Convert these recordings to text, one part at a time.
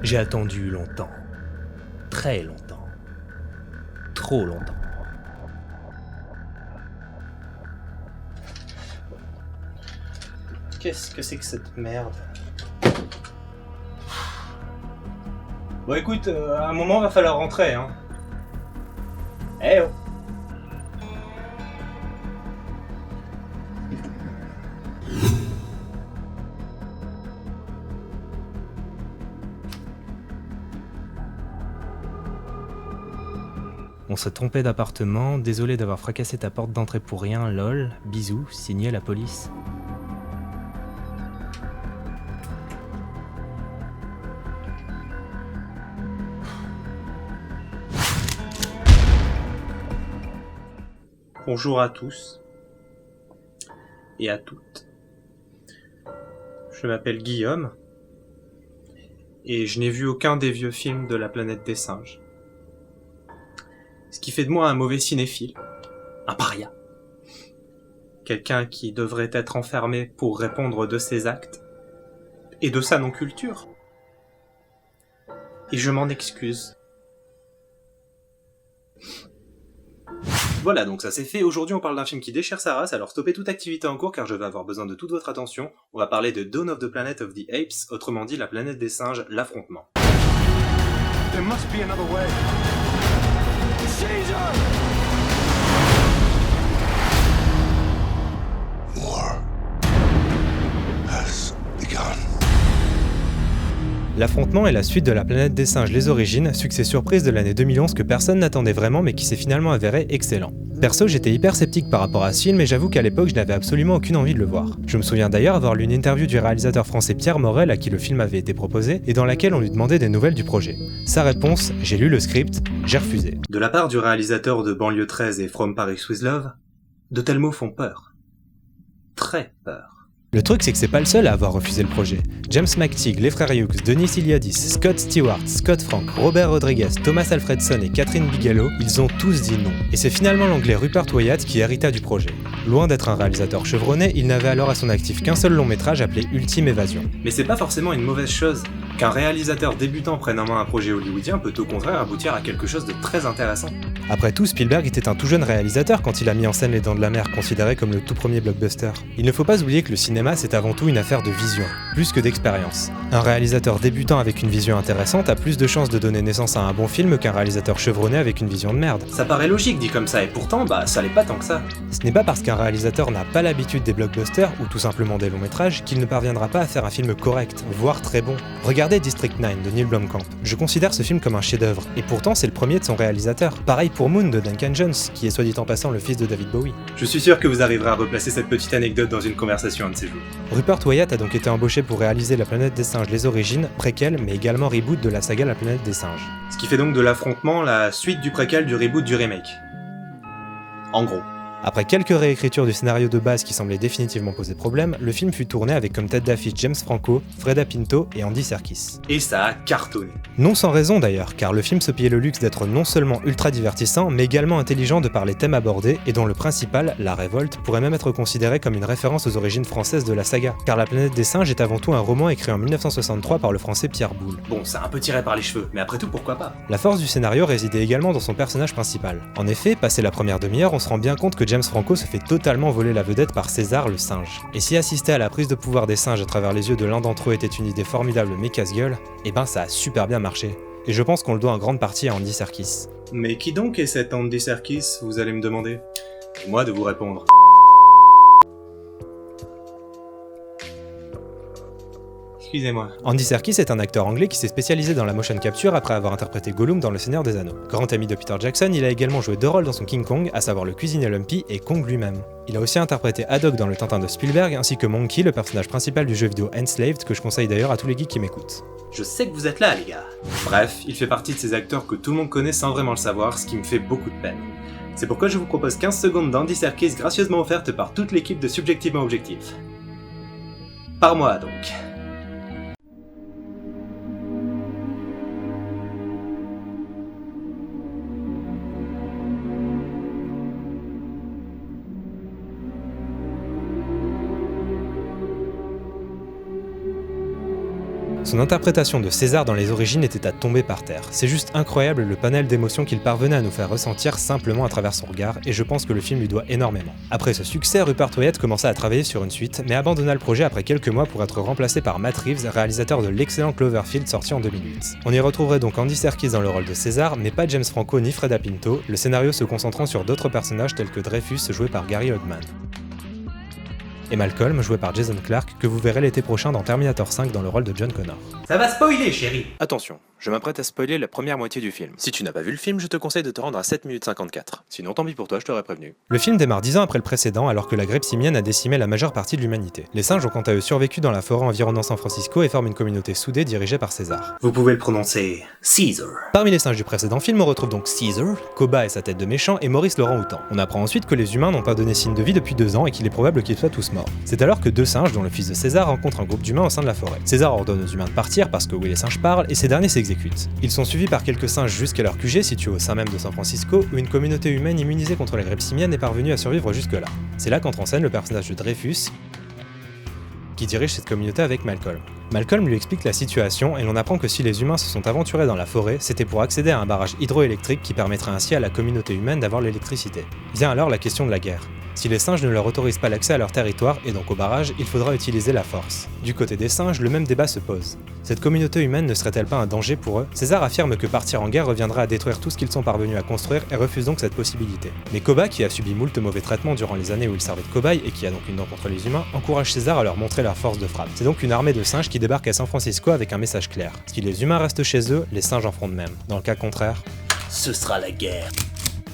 J'ai attendu longtemps. Très longtemps. Trop longtemps. Qu'est-ce que c'est que cette merde? Bon écoute, à un moment va falloir rentrer, hein. Eh oh. On se trompait d'appartement, désolé d'avoir fracassé ta porte d'entrée pour rien, lol, bisous, signé la police. Bonjour à tous et à toutes. Je m'appelle Guillaume et je n'ai vu aucun des vieux films de la planète des singes. Ce qui fait de moi un mauvais cinéphile, un paria. Quelqu'un qui devrait être enfermé pour répondre de ses actes et de sa non-culture. Et je m'en excuse. Voilà, donc ça c'est fait. Aujourd'hui on parle d'un film qui déchire sa race, alors stoppez toute activité en cours car je vais avoir besoin de toute votre attention. On va parler de Dawn of the Planet of the Apes, autrement dit la planète des singes, l'affrontement. There must be another way. Caesar! War has begun. L'affrontement est la suite de la planète des singes Les Origines, succès surprise de l'année 2011 que personne n'attendait vraiment mais qui s'est finalement avéré excellent. Perso, j'étais hyper sceptique par rapport à ce film et j'avoue qu'à l'époque je n'avais absolument aucune envie de le voir. Je me souviens d'ailleurs avoir lu une interview du réalisateur français Pierre Morel à qui le film avait été proposé et dans laquelle on lui demandait des nouvelles du projet. Sa réponse, j'ai lu le script, j'ai refusé. De la part du réalisateur de Banlieue 13 et From Paris with Love, de tels mots font peur. Très peur. Le truc c'est que c'est pas le seul à avoir refusé le projet. James McTeague, les frères Hughes, Denis Iliadis, Scott Stewart, Scott Frank, Robert Rodriguez, Thomas Alfredson et Catherine Bigelow, ils ont tous dit non. Et c'est finalement l'anglais Rupert Wyatt qui hérita du projet. Loin d'être un réalisateur chevronné, il n'avait alors à son actif qu'un seul long métrage appelé Ultime Évasion. Mais c'est pas forcément une mauvaise chose. Qu'un réalisateur débutant prenne en main un projet hollywoodien peut au contraire aboutir à quelque chose de très intéressant. Après tout, Spielberg était un tout jeune réalisateur quand il a mis en scène Les Dents de la Mer, considéré comme le tout premier blockbuster. Il ne faut pas oublier que le cinéma c'est avant tout une affaire de vision, plus que d'expérience. Un réalisateur débutant avec une vision intéressante a plus de chances de donner naissance à un bon film qu'un réalisateur chevronné avec une vision de merde. Ça paraît logique dit comme ça, et pourtant, ça l'est pas tant que ça. Ce n'est pas parce qu'un réalisateur n'a pas l'habitude des blockbusters, ou tout simplement des longs métrages, qu'il ne parviendra pas à faire un film correct, voire très bon. Regardez District 9 de Neil Blomkamp. Je considère ce film comme un chef-d'œuvre, et pourtant c'est le premier de son réalisateur. Pareil pour Moon de Duncan Jones, qui est soit dit en passant le fils de David Bowie. Je suis sûr que vous arriverez à replacer cette petite anecdote dans une conversation un de ces jours. Rupert Wyatt a donc été embauché pour réaliser La Planète des Singes Les Origines, préquel, mais également reboot de la saga La Planète des Singes. Ce qui fait donc de l'affrontement la suite du préquel, du reboot, du remake. En gros. Après quelques réécritures du scénario de base qui semblaient définitivement poser problème, le film fut tourné avec comme tête d'affiche James Franco, Freda Pinto et Andy Serkis. Et ça a cartonné. Non sans raison d'ailleurs, car le film se payait le luxe d'être non seulement ultra divertissant, mais également intelligent de par les thèmes abordés, et dont le principal, la révolte, pourrait même être considéré comme une référence aux origines françaises de la saga, car La Planète des Singes est avant tout un roman écrit en 1963 par le français Pierre Boulle. Bon, c'est un peu tiré par les cheveux, mais après tout, pourquoi pas? La force du scénario résidait également dans son personnage principal. En effet, passé la première demi-heure, on se rend bien compte que James Franco se fait totalement voler la vedette par César le singe. Et si assister à la prise de pouvoir des singes à travers les yeux de l'un d'entre eux était une idée formidable mais casse-gueule, eh ben ça a super bien marché. Et je pense qu'on le doit en grande partie à Andy Serkis. Mais qui donc est cet Andy Serkis, vous allez me demander? Et moi de vous répondre. Excusez-moi. Andy Serkis est un acteur anglais qui s'est spécialisé dans la motion capture après avoir interprété Gollum dans Le Seigneur des Anneaux. Grand ami de Peter Jackson, il a également joué deux rôles dans son King Kong, à savoir le cuisinier Lumpy et Kong lui-même. Il a aussi interprété Haddock dans le Tintin de Spielberg, ainsi que Monkey, le personnage principal du jeu vidéo Enslaved, que je conseille d'ailleurs à tous les geeks qui m'écoutent. Je sais que vous êtes là, les gars. Bref, il fait partie de ces acteurs que tout le monde connaît sans vraiment le savoir, ce qui me fait beaucoup de peine. C'est pourquoi je vous propose 15 secondes d'Andy Serkis gracieusement offertes par toute l'équipe de Subjectivement Objectif. Par moi, donc. Son interprétation de César dans Les Origines était à tomber par terre. C'est juste incroyable le panel d'émotions qu'il parvenait à nous faire ressentir simplement à travers son regard, et je pense que le film lui doit énormément. Après ce succès, Rupert Wyatt commença à travailler sur une suite, mais abandonna le projet après quelques mois pour être remplacé par Matt Reeves, réalisateur de l'excellent Cloverfield sorti en 2008. On y retrouverait donc Andy Serkis dans le rôle de César, mais pas James Franco ni Freida Pinto, le scénario se concentrant sur d'autres personnages tels que Dreyfus joué par Gary Oldman. Et Malcolm, joué par Jason Clarke, que vous verrez l'été prochain dans Terminator 5 dans le rôle de John Connor. Ça va spoiler, chérie. Attention, je m'apprête à spoiler la première moitié du film. Si tu n'as pas vu le film, je te conseille de te rendre à 7 minutes 54. Sinon tant pis pour toi, je t'aurais prévenu. Le film démarre 10 ans après le précédent, alors que la grippe simienne a décimé la majeure partie de l'humanité. Les singes ont quant à eux survécu dans la forêt environnant San Francisco et forment une communauté soudée dirigée par César. Vous pouvez le prononcer Caesar. Parmi les singes du précédent film, on retrouve donc Caesar, Koba et sa tête de méchant, et Maurice l'orang-outan. On apprend ensuite que les humains n'ont pas donné signe de vie depuis 2 ans et qu'il est probable qu'ils soient tous morts. C'est alors que 2 singes, dont le fils de César, rencontrent un groupe d'humains au sein de la forêt. César ordonne aux humains de partir parce que oui, les singes parlent, et ces derniers s'exécutent. Ils sont suivis par quelques singes jusqu'à leur QG situé au sein même de San Francisco, où une communauté humaine immunisée contre la grippe simienne est parvenue à survivre jusque-là. C'est là qu'entre en scène le personnage de Dreyfus, qui dirige cette communauté avec Malcolm. Malcolm lui explique la situation et l'on apprend que si les humains se sont aventurés dans la forêt, c'était pour accéder à un barrage hydroélectrique qui permettrait ainsi à la communauté humaine d'avoir l'électricité. Vient alors la question de la guerre. Si les singes ne leur autorisent pas l'accès à leur territoire et donc au barrage, il faudra utiliser la force. Du côté des singes, le même débat se pose. Cette communauté humaine ne serait-elle pas un danger pour eux? César affirme que partir en guerre reviendra à détruire tout ce qu'ils sont parvenus à construire et refuse donc cette possibilité. Mais Koba, qui a subi moult mauvais traitements durant les années où il servait de cobaye et qui a donc une dent contre les humains, encourage César à leur montrer leur force de frappe. C'est donc une armée de singes qui débarque à San Francisco avec un message clair. Si les humains restent chez eux, les singes en feront de même. Dans le cas contraire, Ce sera la guerre.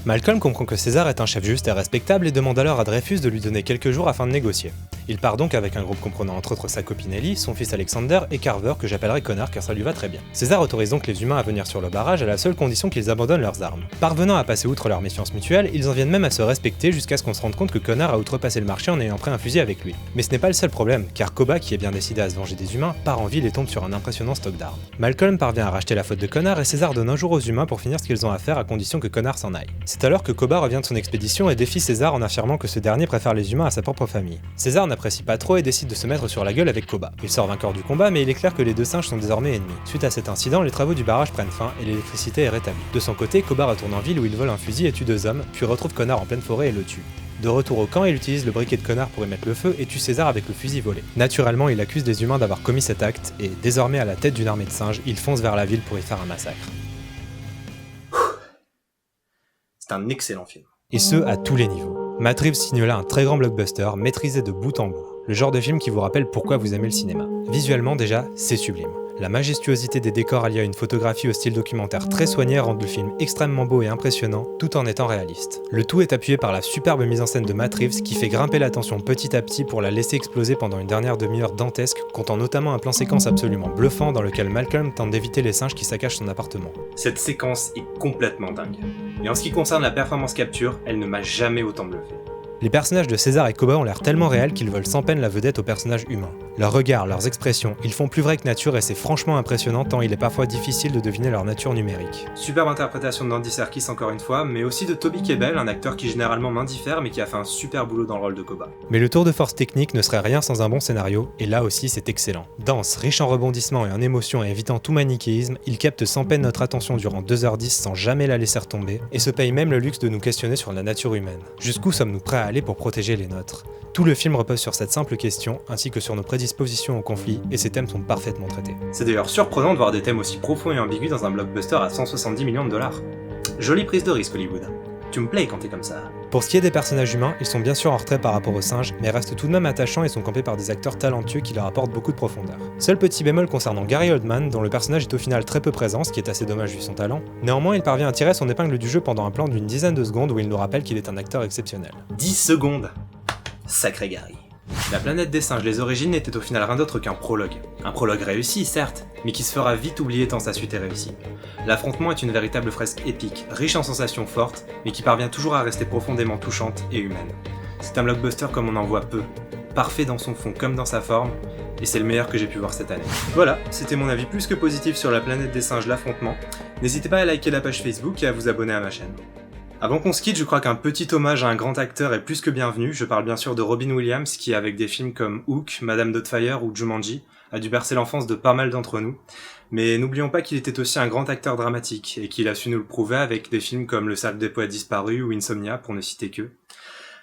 Malcolm comprend que César est un chef juste et respectable et demande alors à Dreyfus de lui donner quelques jours afin de négocier. Il part donc avec un groupe comprenant entre autres sa copine Ellie, son fils Alexander et Carver que j'appellerai Connor car ça lui va très bien. César autorise donc les humains à venir sur le barrage à la seule condition qu'ils abandonnent leurs armes. Parvenant à passer outre leur méfiance mutuelle, ils en viennent même à se respecter jusqu'à ce qu'on se rende compte que Connor a outrepassé le marché en ayant pris un fusil avec lui. Mais ce n'est pas le seul problème, car Koba, qui est bien décidé à se venger des humains, part en ville et tombe sur un impressionnant stock d'armes. Malcolm parvient à racheter la faute de Connor et César donne un jour aux humains pour finir ce qu'ils ont à faire à condition que Connor s'en aille. C'est alors que Koba revient de son expédition et défie César en affirmant que ce dernier préfère les humains à sa propre famille. César n'apprécie pas trop et décide de se mettre sur la gueule avec Koba. Il sort vainqueur du combat, mais il est clair que les deux singes sont désormais ennemis. Suite à cet incident, les travaux du barrage prennent fin et l'électricité est rétablie. De son côté, Koba retourne en ville où il vole un fusil et tue 2 hommes, puis retrouve Connor en pleine forêt et le tue. De retour au camp, il utilise le briquet de Connor pour y mettre le feu et tue César avec le fusil volé. Naturellement, il accuse des humains d'avoir commis cet acte et, désormais à la tête d'une armée de singes, il fonce vers la ville pour y faire un massacre. C'est un excellent film. Et ce, à tous les niveaux. Matt Reeves signe là un très grand blockbuster, maîtrisé de bout en bout. Le genre de film qui vous rappelle pourquoi vous aimez le cinéma. Visuellement déjà, c'est sublime. La majestuosité des décors alliée à une photographie au style documentaire très soignée rend le film extrêmement beau et impressionnant, tout en étant réaliste. Le tout est appuyé par la superbe mise en scène de Matt Reeves qui fait grimper la tension petit à petit pour la laisser exploser pendant une dernière demi-heure dantesque, comptant notamment un plan séquence absolument bluffant dans lequel Malcolm tente d'éviter les singes qui saccagent son appartement. Cette séquence est complètement dingue. Et en ce qui concerne la performance capture, elle ne m'a jamais autant bluffé. Les personnages de César et Koba ont l'air tellement réels qu'ils volent sans peine la vedette aux personnages humains. Leurs regards, leurs expressions, ils font plus vrai que nature et c'est franchement impressionnant tant il est parfois difficile de deviner leur nature numérique. Superbe interprétation d'Andy Serkis encore une fois, mais aussi de Toby Kebbell, un acteur qui généralement m'indiffère mais qui a fait un super boulot dans le rôle de Koba. Mais le tour de force technique ne serait rien sans un bon scénario, et là aussi c'est excellent. Dense, riche en rebondissements et en émotions et évitant tout manichéisme, il capte sans peine notre attention durant 2h10 sans jamais la laisser retomber, et se paye même le luxe de nous questionner sur la nature humaine. Jusqu'où sommes-nous prêts à aller pour protéger les nôtres? Tout le film repose sur cette simple question, ainsi que sur nos prédispositions au conflit, et ces thèmes sont parfaitement traités. C'est d'ailleurs surprenant de voir des thèmes aussi profonds et ambigus dans un blockbuster à 170 millions de dollars. Jolie prise de risque, Hollywood. Tu me plais quand t'es comme ça. Pour ce qui est des personnages humains, ils sont bien sûr en retrait par rapport aux singes, mais restent tout de même attachants et sont campés par des acteurs talentueux qui leur apportent beaucoup de profondeur. Seul petit bémol concernant Gary Oldman, dont le personnage est au final très peu présent, ce qui est assez dommage vu son talent. Néanmoins, il parvient à tirer son épingle du jeu pendant un plan d'une dizaine de secondes où il nous rappelle qu'il est un acteur exceptionnel. 10 secondes. Sacré Gary. La planète des singes, les origines n'était au final rien d'autre qu'un prologue. Un prologue réussi, certes, mais qui se fera vite oublier tant sa suite est réussie. L'affrontement est une véritable fresque épique, riche en sensations fortes, mais qui parvient toujours à rester profondément touchante et humaine. C'est un blockbuster comme on en voit peu, parfait dans son fond comme dans sa forme, et c'est le meilleur que j'ai pu voir cette année. Voilà, c'était mon avis plus que positif sur la planète des singes, l'affrontement. N'hésitez pas à liker la page Facebook et à vous abonner à ma chaîne. Avant qu'on se quitte, je crois qu'un petit hommage à un grand acteur est plus que bienvenu. Je parle bien sûr de Robin Williams, qui avec des films comme Hook, Madame Doubtfire ou Jumanji, a dû bercer l'enfance de pas mal d'entre nous, mais n'oublions pas qu'il était aussi un grand acteur dramatique, et qu'il a su nous le prouver avec des films comme Le Cercle des Poètes Disparus ou Insomnia, pour ne citer que.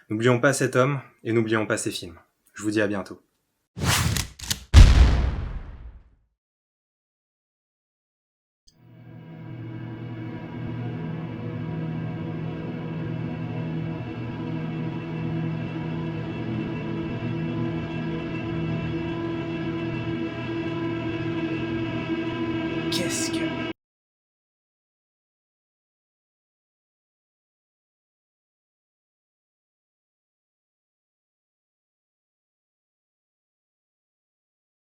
N'oublions pas cet homme, et n'oublions pas ses films. Je vous dis à bientôt. Qu'est-ce que...